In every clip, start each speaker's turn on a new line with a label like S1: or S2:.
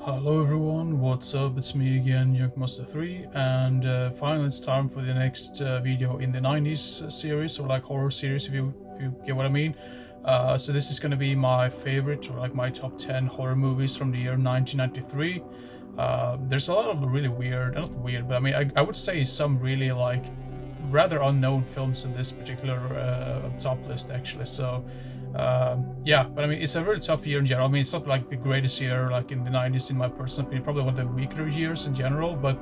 S1: Hello everyone, what's up? It's me again, Junkmaster3, and finally it's time for the next video in the 90s series, or like horror series if you get what I mean. So this is going to be my favorite, or like my top 10 horror movies from the year 1993. There's a lot of really weird, not weird, but I mean I would say some really like rather unknown films in this particular top list actually, so yeah, but I mean it's a really tough year in general. I mean it's not like the greatest year like in the 90s in my personal opinion, probably one of the weaker years in general, but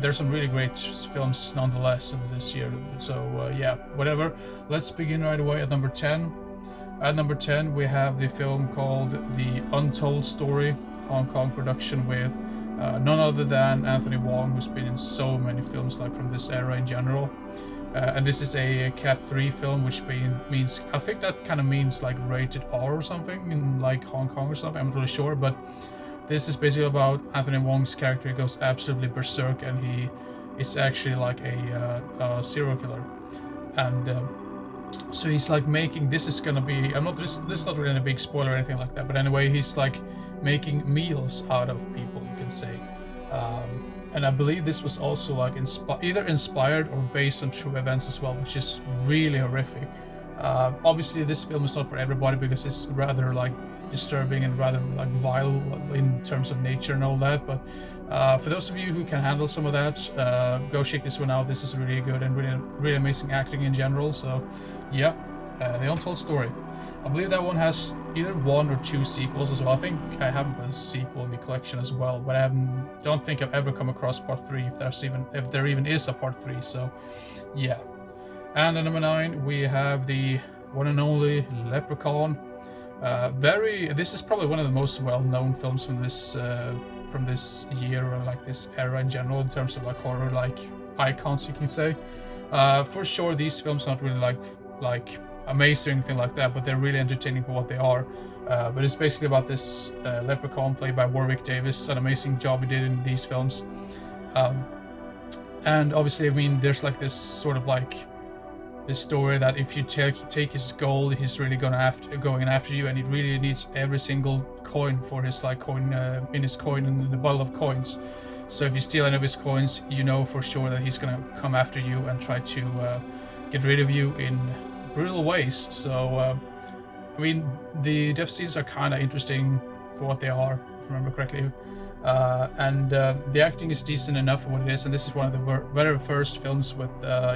S1: there's some really great films nonetheless in this year. So yeah, whatever, let's begin right away at number 10. At number 10 we have the film called The Untold Story, Hong Kong production with none other than Anthony Wong, who's been in so many films like from this era in general. And this is a Cat 3 film, which means, I think that kind of means like rated R or something in like Hong Kong or something, I'm not really sure, but this is basically about Anthony Wong's character. He goes absolutely berserk and he is actually like a serial killer. And so he's like making, this is gonna be, this is not really a big spoiler or anything like that, but anyway, he's like making meals out of people, you can say. And I believe this was also like either inspired or based on true events as well, which is really horrific. Obviously this film is not for everybody because it's rather like disturbing and rather like vile in terms of nature and all that, but for those of you who can handle some of that, go check this one out. This is really good and really amazing acting in general. So yeah, The Untold Story. I believe that one has either 1 or 2 sequels as well. I think I have a sequel in the collection as well, but I don't think I've ever come across part 3, if there even is a part 3. So yeah. And at number 9 we have the one and only Leprechaun. This is probably one of the most well-known films from this year, or like this era in general, in terms of like horror like icons, you can say. For sure these films aren't really like amazing or anything like that, but they're really entertaining for what they are. But it's basically about this Leprechaun played by Warwick Davis. An amazing job he did in these films. And obviously, I mean, there's like this sort of like this story that if you take his gold, he's really going after you, and he really needs every single coin for his like coin in the bottle of coins. So if you steal any of his coins, you know for sure that he's gonna come after you and try to get rid of you in brutal ways. So I mean the death scenes are kind of interesting for what they are, if I remember correctly, and the acting is decent enough for what it is, and this is one of the very first films with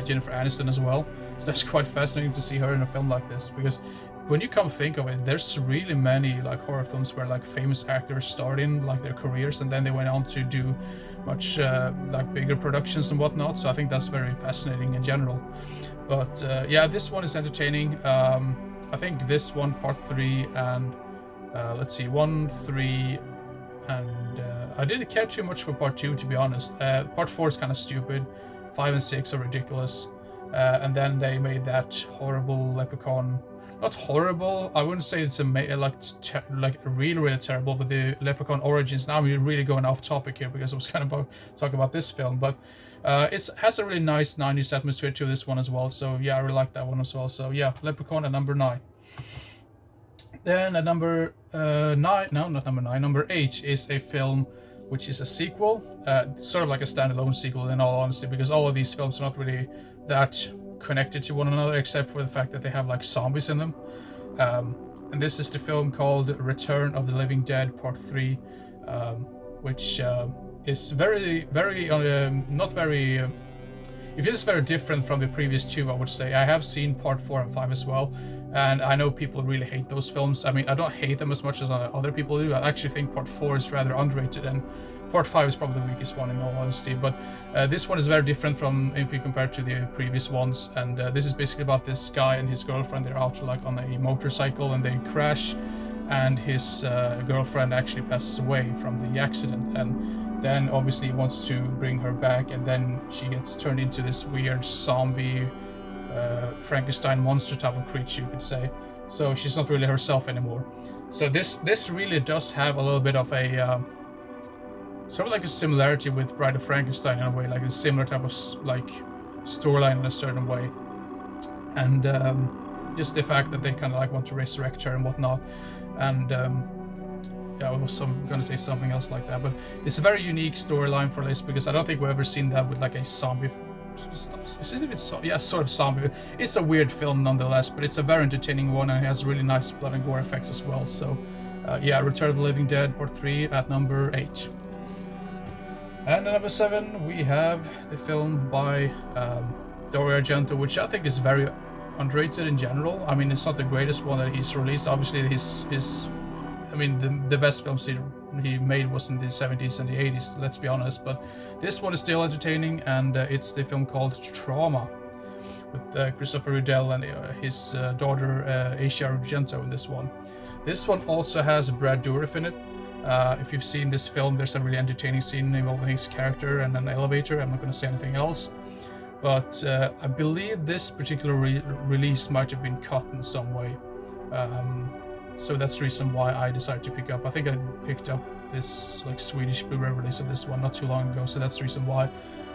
S1: Jennifer Aniston as well, so that's quite fascinating to see her in a film like this, because when you come think of it, there's really many like horror films where like famous actors start in like their careers and then they went on to do much like bigger productions and whatnot. So I think that's very fascinating in general. But yeah, this one is entertaining. I think this one, part 3, and let's see, 1, 3, and I didn't care too much for part 2, to be honest. Part 4 is kind of stupid. 5 and 6 are ridiculous. And then they made that horrible Leprechaun. Not horrible, I wouldn't say it's like really terrible, but the Leprechaun Origins. Now we're really going off topic here because I was kind of talking about this film, but it has a really nice 90s atmosphere to this one as well. So yeah, I really like that one as well. So yeah, Leprechaun at number 9. Then at number 8 is a film which is a sequel, sort of like a standalone sequel in all honesty, because all of these films are not really that connected to one another except for the fact that they have like zombies in them. And this is the film called Return of the Living Dead Part 3, which is very not very it is very different from the previous 2, I would say. I have seen part 4 and 5 as well, and I know people really hate those films. I mean, I don't hate them as much as other people do. I actually think part 4 is rather underrated, and part 5 is probably the weakest one in all honesty. But this one is very different from if you compare it to the previous ones. And this is basically about this guy and his girlfriend. They're out like on a motorcycle and they crash, and his girlfriend actually passes away from the accident. And then obviously he wants to bring her back, and then she gets turned into this weird zombie Frankenstein monster type of creature, you could say. So she's not really herself anymore. So this really does have a little bit of a sort of like a similarity with Bride of Frankenstein in a way, like a similar type of like storyline in a certain way, and just the fact that they kind of like want to resurrect her and whatnot. And yeah, I was gonna say something else like that, but it's a very unique storyline for this because I don't think we've ever seen that with like a zombie. Yeah, sort of zombie. It's a weird film nonetheless, but it's a very entertaining one and it has really nice blood and gore effects as well. So, yeah, Return of the Living Dead Part 3 at number 8. And at number 7 we have the film by Dario Argento, which I think is very underrated in general. I mean, it's not the greatest one that he's released. Obviously, I mean, the best films he made was in the 70s and the 80s, let's be honest. But this one is still entertaining, and it's the film called Trauma, with Christopher Riddell and his daughter Asia Argento in this one. This one also has Brad Dourif in it. If you've seen this film, there's a really entertaining scene involving his character and an elevator. I'm not going to say anything else. But I believe this particular release might have been cut in some way. So that's the reason why I decided to pick up. I think I picked up this like Swedish Blu-ray release of this one not too long ago. So that's the reason why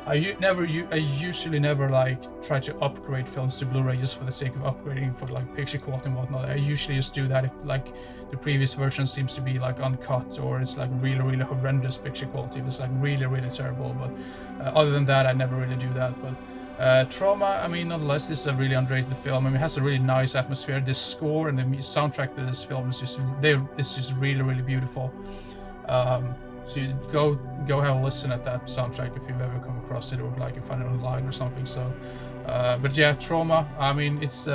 S1: I usually never like try to upgrade films to Blu-ray just for the sake of upgrading for like picture quality and whatnot. I usually just do that if like the previous version seems to be like uncut or it's like really horrendous picture quality. If it's like really terrible. But other than that, I never really do that. But Trauma, I mean, nonetheless, this is a really underrated film. I mean, it has a really nice atmosphere. The score and the soundtrack to this film is just really beautiful. So you go have a listen at that soundtrack if you've ever come across it, or like you find it online or something. So, but yeah, Trauma. I mean, it's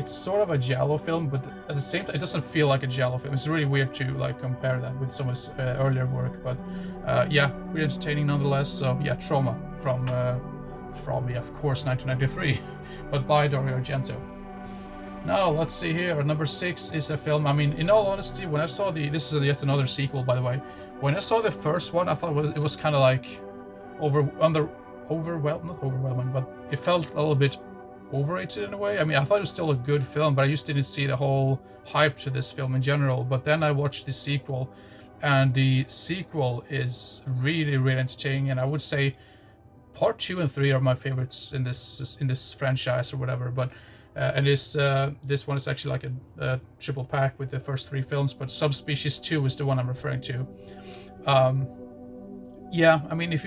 S1: sort of a giallo film, but at the same time, it doesn't feel like a giallo film. It's really weird to like compare that with some of his earlier work, but yeah, really entertaining nonetheless. So yeah, Trauma from yeah, of course, 1993, but by Dario Argento. Now, let's see here. Number 6 is a film. I mean, in all honesty, when I saw this is yet another sequel, by the way. When I saw the first one, I thought it was kind of like not overwhelming, but it felt a little bit overrated in a way. I mean, I thought it was still a good film, but I just didn't see the whole hype to this film in general. But then I watched the sequel, and the sequel is really entertaining, and I would say Part 2 and 3 are my favorites in this franchise or whatever. But and this one is actually like a triple pack with the first 3 films. But Subspecies 2 is the one I'm referring to. Yeah, I mean, if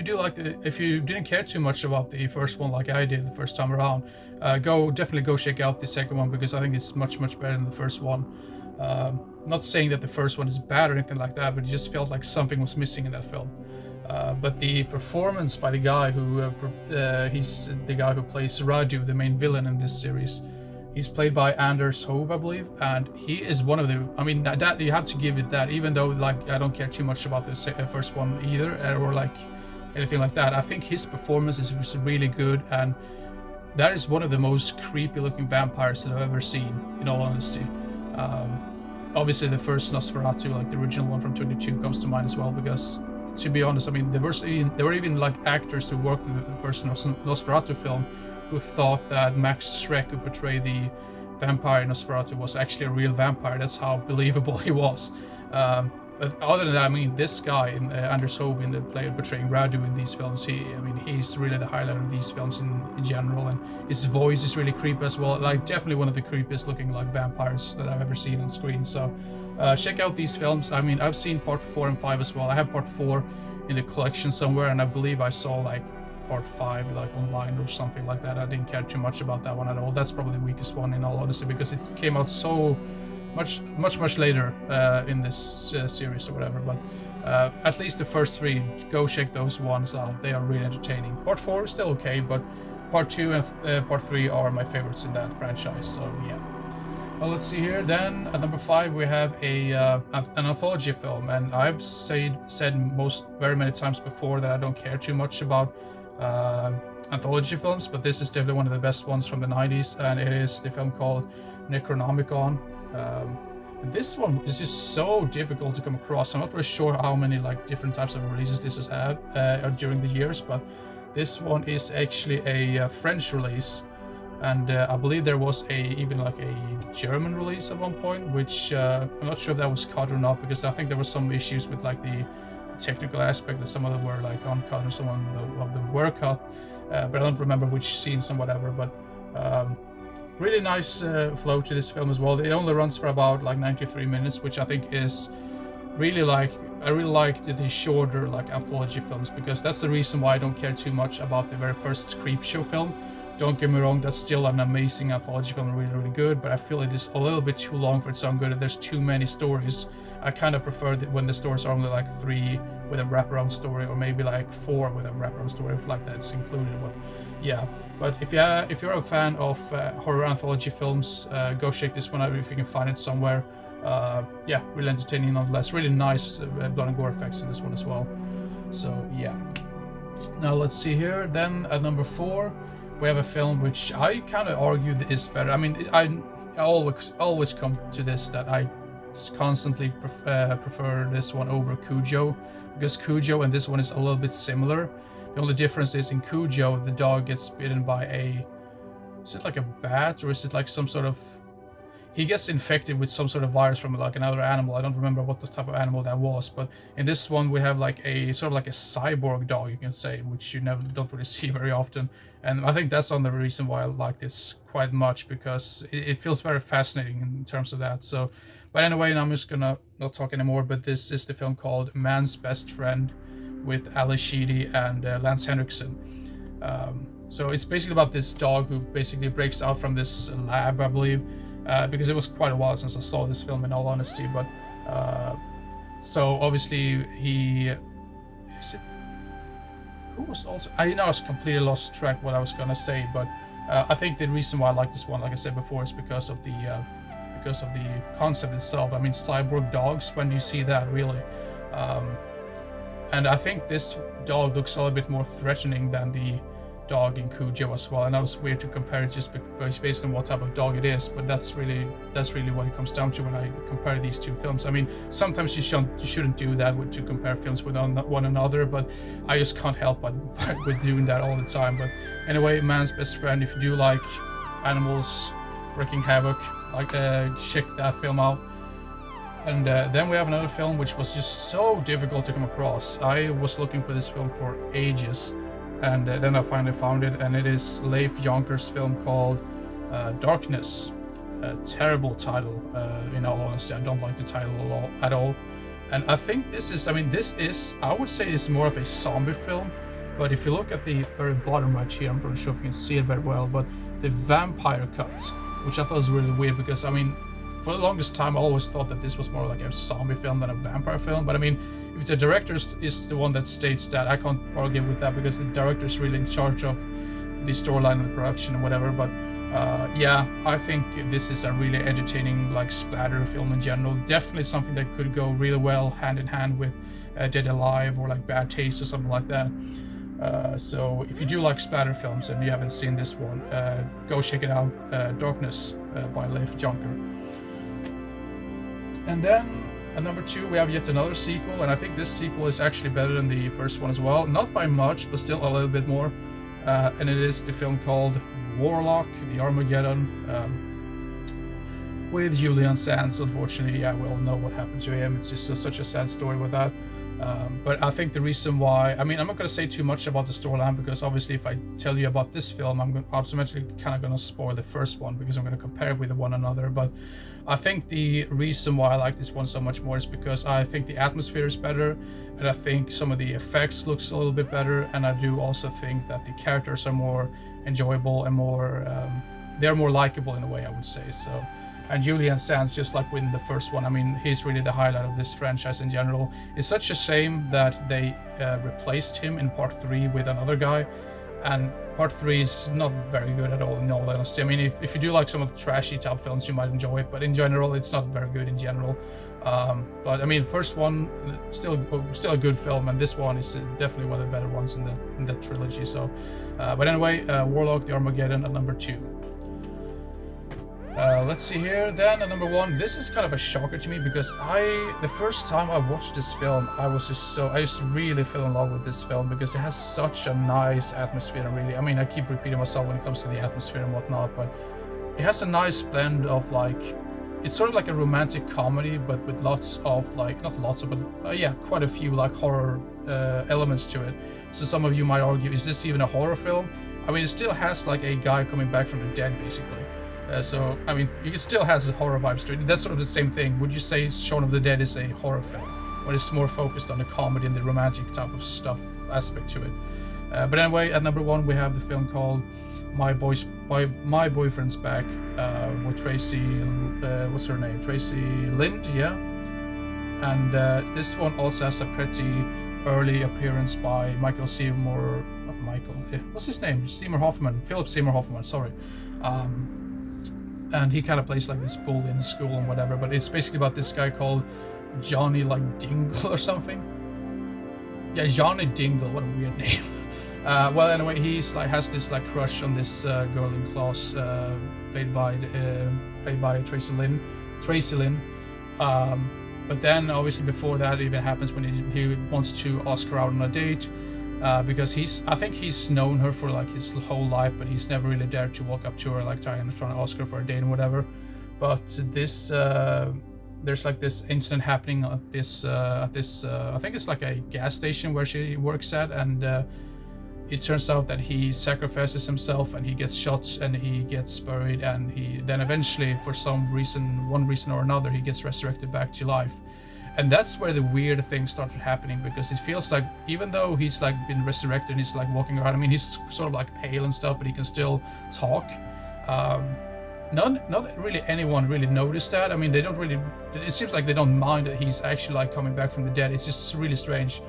S1: you didn't care too much about the first one like I did the first time around, definitely go check out the second one, because I think it's much better than the first one. Not saying that the first one is bad or anything like that, but it just felt like something was missing in that film. But the performance by the guy he's the guy who plays Radu, the main villain in this series. He's played by Anders Hove, I believe, and he is one of the. I mean, that you have to give it that. Even though, like, I don't care too much about the first one either, or like anything like that. I think his performance is really good, and that is one of the most creepy-looking vampires that I've ever seen. In all honesty, obviously the first Nosferatu, like the original one from 22, comes to mind as well, because, to be honest, I mean, there were even like actors who worked in the first Nosferatu film who thought that Max Schreck, who portrayed the vampire Nosferatu, was actually a real vampire. That's how believable he was. But other than that, I mean, this guy, Anders Hove, in the play portraying Radu in these films, he's really the highlight of these films in general, and his voice is really creepy as well. Like, definitely one of the creepiest looking like vampires that I've ever seen on screen. So check out these films. I mean, I've seen Part 4 and 5 as well. I have Part 4 in the collection somewhere, and I believe I saw like Part 5 like online or something like that. I didn't care too much about that one at all. That's probably the weakest one in all honesty, because it came out so much later in this series or whatever. But at least the first 3, go check those ones out. They are really entertaining. Part 4 is still okay, but Part 2 and Part 3 are my favorites in that franchise. So yeah. Well, let's see here. Then at number 5 we have an anthology film, and I've said very many times before that I don't care too much about anthology films, but this is definitely one of the best ones from the 90s, and it is the film called Necronomicon. This one is just so difficult to come across. I'm not really sure how many like different types of releases this has had during the years, but this one is actually a French release, and I believe there was even like a German release at one point, which I'm not sure if that was cut or not, because I think there was some issues with like the technical aspect, that some of them were like uncut and some of them were cut, but I don't remember which scenes and whatever. But really nice flow to this film as well. It only runs for about like 93 minutes, which I think is I really like the shorter like anthology films, because that's the reason why I don't care too much about the very first Creepshow film. Don't get me wrong, that's still an amazing anthology film, really good, but I feel it is a little bit too long for its own good. There's too many stories. I kind of prefer that when the stories are only like 3 with a wraparound story, or maybe like 4 with a wraparound story, if like that's included. But yeah, but if you're a fan of horror anthology films, go check this one out if you can find it somewhere. Yeah, really entertaining nonetheless. Really nice blood and gore effects in this one as well. So yeah. Now let's see here. Then at number 4, we have a film which I kind of argued is better. I mean, I always come to this, that I constantly prefer this one over Cujo, because Cujo and this one is a little bit similar. The only difference is in Cujo, the dog gets bitten by is it like a bat, or is it like some sort of... He gets infected with some sort of virus from like another animal. I don't remember what the type of animal that was, but in this one we have like a sort of like a cyborg dog, you can say, which you don't really see very often. And I think that's the reason why I like this quite much, because it feels very fascinating in terms of that. So, but anyway, I'm just gonna not talk anymore. But this is the film called Man's Best Friend, with Ali Sheedy and Lance Henriksen. So it's basically about this dog who basically breaks out from this lab, I believe. Because it was quite a while since I saw this film, in all honesty, but so obviously who was also... I know I was completely lost track what I was gonna say, but I think the reason why I like this one, like I said before, is because of the concept itself. I mean, cyborg dogs, when do you see that, really? And I think this dog looks a little bit more threatening than the dog in Cujo as well. And that was weird to compare it just based on what type of dog it is, but that's really what it comes down to when I compare these two films. I mean, sometimes you shouldn't do that to compare films with one another, but I just can't help but with doing that all the time. But anyway, Man's Best Friend, if you do like animals wreaking havoc, like check that film out. And then we have another film which was just so difficult to come across. I was looking for this film for ages, and then I finally found it, and it is Leif Jonker's film called Darkness. A terrible title, in all honesty. I don't like the title at all. And I think this is, I would say it's more of a zombie film, but if you look at the very bottom right here, I'm not sure if you can see it very well, but the vampire cut, which I thought was really weird, because I mean, for the longest time I always thought that this was more like a zombie film than a vampire film. But I mean, if the director is the one that states that, I can't argue with that, because the director is really in charge of the storyline and the production and whatever. But yeah, I think this is a really entertaining like splatter film in general. Definitely something that could go really well hand in hand with Dead Alive or like Bad Taste or something like that. So if you do like splatter films and you haven't seen this one, go check it out. Darkness by Leif Jonker. And then at number 2 we have yet another sequel, and I think this sequel is actually better than the first one as well. Not by much, but still a little bit more. And it is the film called Warlock the Armageddon, with Julian Sands. Unfortunately, yeah, we all know what happened to him. It's just such a sad story with that. But I think the reason why, I mean, I'm not going to say too much about the storyline, because obviously if I tell you about this film, I'm automatically kind of going to spoil the first one, because I'm going to compare it with one another. But I think the reason why I like this one so much more is because I think the atmosphere is better, and I think some of the effects looks a little bit better, and I do also think that the characters are more enjoyable and more, they're more likable in a way, I would say. So. And Julian Sands, just like with the first one, I mean, he's really the highlight of this franchise in general. It's such a shame that they replaced him in part 3 with another guy, and part 3 is not very good at all, in all honesty. I mean, if you do like some of the trashy type films, you might enjoy it, but in general, it's not very good in general. But I mean, first one still a good film, and this one is definitely one of the better ones in the trilogy. So, but anyway, Warlock the Armageddon at number 2. Let's see here. Then at number 1, this is kind of a shocker to me, because the first time I watched this film, I just really fell in love with this film, because it has such a nice atmosphere. Really, I mean, I keep repeating myself when it comes to the atmosphere and whatnot, but it has a nice blend of like, it's sort of like a romantic comedy, but with lots of like, not lots of, but yeah, quite a few like horror elements to it. So some of you might argue, is this even a horror film? I mean, it still has like a guy coming back from the dead, basically. So, I mean, it still has horror vibes to it. That's sort of the same thing. Would you say Shaun of the Dead is a horror film? but it's more focused on the comedy and the romantic type of stuff aspect to it. But anyway, at number 1 we have the film called My Boyfriend's Back, with Tracy, what's her name? Tracy Lind, yeah. And this one also has a pretty early appearance by Michael Seymour, not Michael, what's his name? Philip Seymour Hoffman, sorry. And he kind of plays like this bully in school and whatever, but it's basically about this guy called Johnny like Dingle or something. Yeah, Johnny Dingle, what a weird name. Well, anyway, he's like has this like crush on this girl in class, played by Tracy Lynn. But then obviously before that even happens, when he wants to ask her out on a date, because I think he's known her for like his whole life, but he's never really dared to walk up to her like trying to ask her for a date and whatever. But this there's like this incident happening at this I think it's like a gas station where she works at, and it turns out that he sacrifices himself and he gets shot and he gets buried, and he then eventually, for one reason or another, he gets resurrected back to life. And that's where the weird things started happening, because it feels like even though he's like been resurrected and he's like walking around, I mean, he's sort of like pale and stuff, but he can still talk. Not really anyone really noticed that. I mean, they don't really, it seems like they don't mind that he's actually like coming back from the dead. It's just really strange.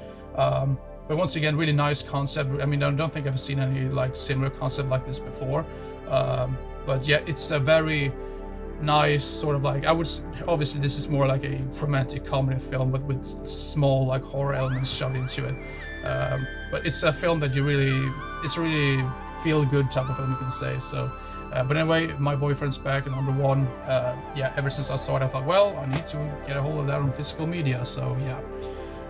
S1: But once again, really nice concept. I mean, I don't think I've seen any like similar concept like this before. But yeah, it's a very nice sort of like, obviously this is more like a romantic comedy film, but with small like horror elements shoved into it. But it's a film that it's a really feel good type of film, you can say. So, but anyway, My Boyfriend's Back at number 1. Yeah, ever since I saw it, I thought, well, I need to get a hold of that on physical media. So yeah.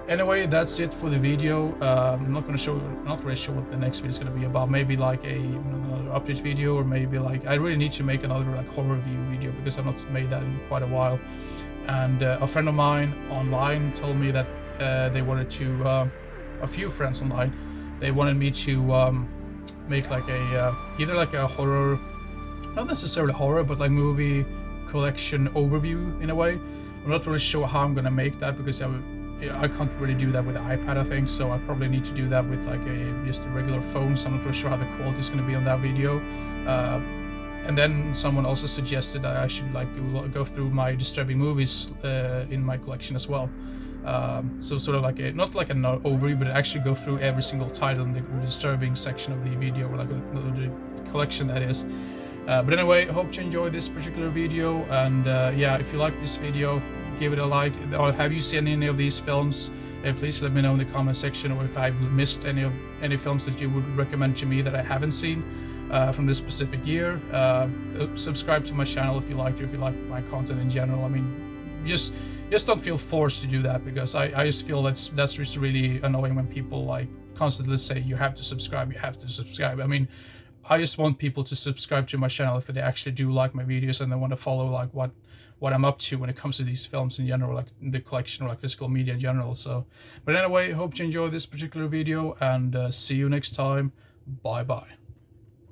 S1: Anyway, that's it for the video. I'm not really sure what the next video is going to be about. Maybe like another update video, or maybe like I really need to make another like horror review video, because I've not made that in quite a while. And a friend of mine online told me that they wanted to, a few friends online, they wanted me to make like a either like a horror, not necessarily horror, but like movie collection overview in a way. I'm not really sure how I'm gonna make that, because I can't really do that with the iPad, I think, so I probably need to do that with like just a regular phone, so I'm not really sure how the quality is going to be on that video. And then someone also suggested that I should like go through my disturbing movies in my collection as well. So sort of like not like an overview, but actually go through every single title in the disturbing section of the video, or like the collection that is. But anyway, hope you enjoyed this particular video, and yeah, if you like this video, give it a like. Or have you seen any of these films? Please let me know in the comment section, or if I've missed any films that you would recommend to me that I haven't seen from this specific year. Subscribe to my channel if you like my content in general. I mean, just don't feel forced to do that, because I just feel that's just really annoying when people like constantly say you have to subscribe. I mean, I just want people to subscribe to my channel if they actually do like my videos and they want to follow like what I'm up to when it comes to these films in general, like the collection or like physical media in general. So, but anyway, hope you enjoyed this particular video, and see you next time. Bye bye.